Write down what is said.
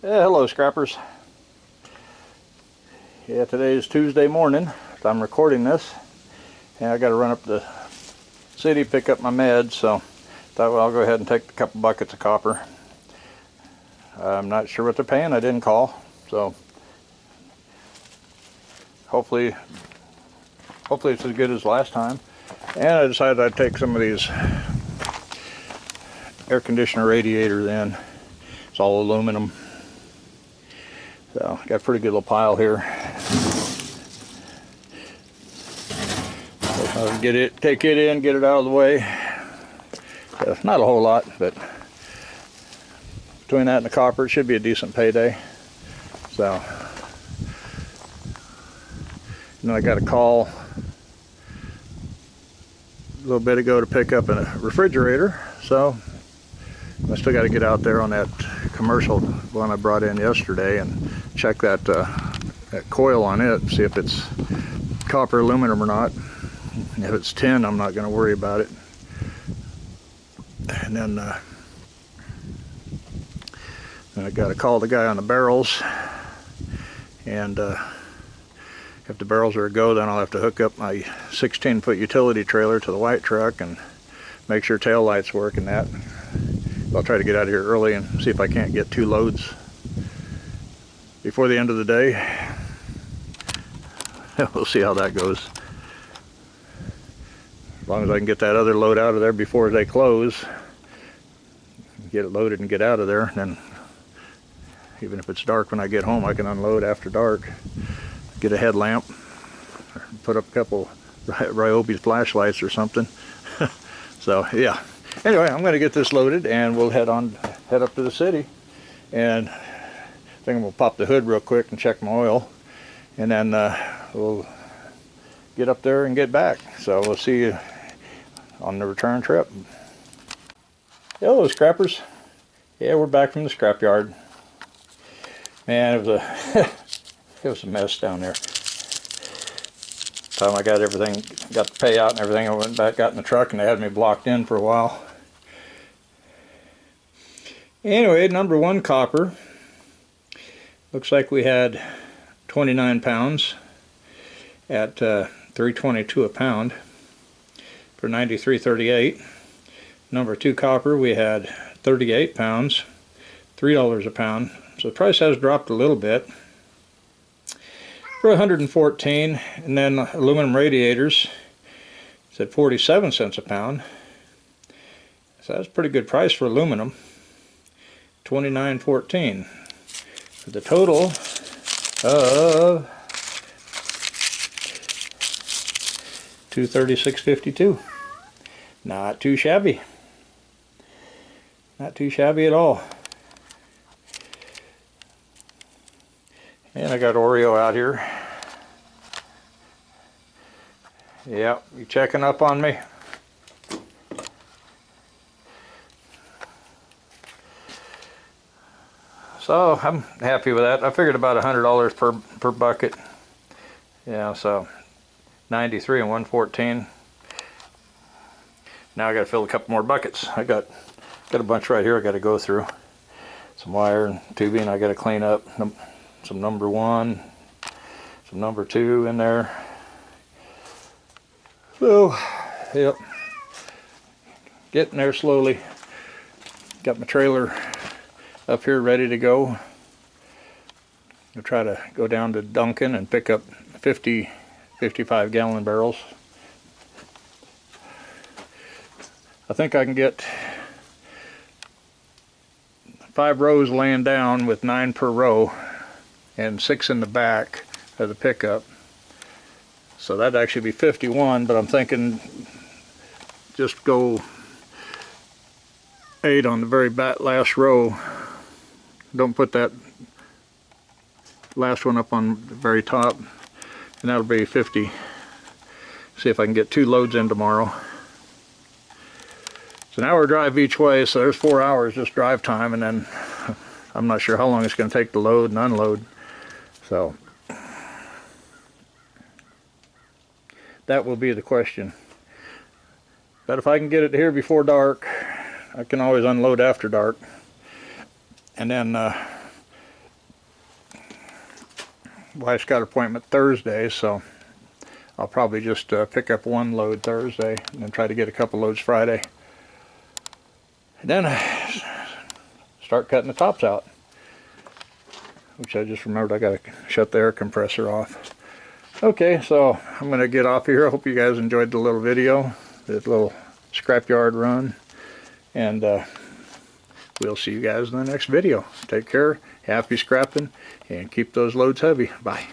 Yeah, hello scrappers. Yeah, today is Tuesday morning. I'm recording this, and I got to run up to the city, pick up my meds. So thought, well, I'll go ahead and take a couple buckets of copper. I'm not sure what they're paying. I didn't call, so hopefully it's as good as last time. And I decided I'd take some of these air conditioner radiators in. It's all aluminum. So got a pretty good little pile here. So I'll take it in, get it out of the way. Not a whole lot, but between that and the copper, it should be a decent payday. So, and then I got a call a little bit ago to pick up a refrigerator. So I still got to get out there on that commercial one I brought in yesterday and check that coil on it, see if it's copper aluminum or not. If it's tin, I'm not going to worry about it. And then I got to call the guy on the barrels, and if the barrels are a go, then I'll have to hook up my 16-foot utility trailer to the white truck and make sure tail lights work and that. I'll try to get out of here early and see if I can't get 2 loads before the end of the day. We'll see how that goes. As long as I can get that other load out of there before they close, get it loaded and get out of there, then even if it's dark when I get home, I can unload after dark, get a headlamp, or put up a couple Ryobi flashlights or something. So yeah, anyway, I'm going to get this loaded and we'll head up to the city, and I think we'll pop the hood real quick and check my oil, and then we'll get up there and get back. So we'll see you on the return trip. Hello scrappers. Yeah, we're back from the scrapyard. Man, it was a mess down there. Time I got everything, got the payout and everything, I went back, got in the truck, and they had me blocked in for a while. Anyway, number 1 copper. Looks like we had 29 pounds at $3.22 a pound for $93.38. Number 2 copper, we had 38 pounds, $3 a pound. So the price has dropped a little bit for 114. And then aluminum radiators, it's at 47 cents a pound. So that's a pretty good price for aluminum, $29.14. For the total of $236.52. Not too shabby. Not too shabby at all. And I got Oreo out here. Yep, you checking up on me? So I'm happy with that. I figured about $100 per bucket. Yeah, so 93 and 114. Now I got to fill a couple more buckets. I got a bunch right here I got to go through. Some wire and tubing I got to clean up. Some number 1, some number 2 in there. So, yep, getting there slowly. Got my trailer up here ready to go. I'll try to go down to Duncan and pick up 55 gallon barrels. I think I can get 5 rows laying down with 9 per row and 6 in the back of the pickup. So that'd actually be 51, but I'm thinking just go 8 on the very last row. Don't put that last one up on the very top, and that'll be 50. See if I can get 2 loads in tomorrow. It's an hour drive each way, so there's 4 hours just drive time, and then I'm not sure how long it's going to take to load and unload. So that will be the question. But if I can get it here before dark, I can always unload after dark. And then wife's got an appointment Thursday, so I'll probably just pick up one load Thursday and then try to get a couple loads Friday. And then start cutting the tops out, which I just remembered I got to shut the air compressor off. Okay, so I'm going to get off here. I hope you guys enjoyed the little video, this little scrapyard run, and we'll see you guys in the next video. Take care, happy scrapping, and keep those loads heavy. Bye.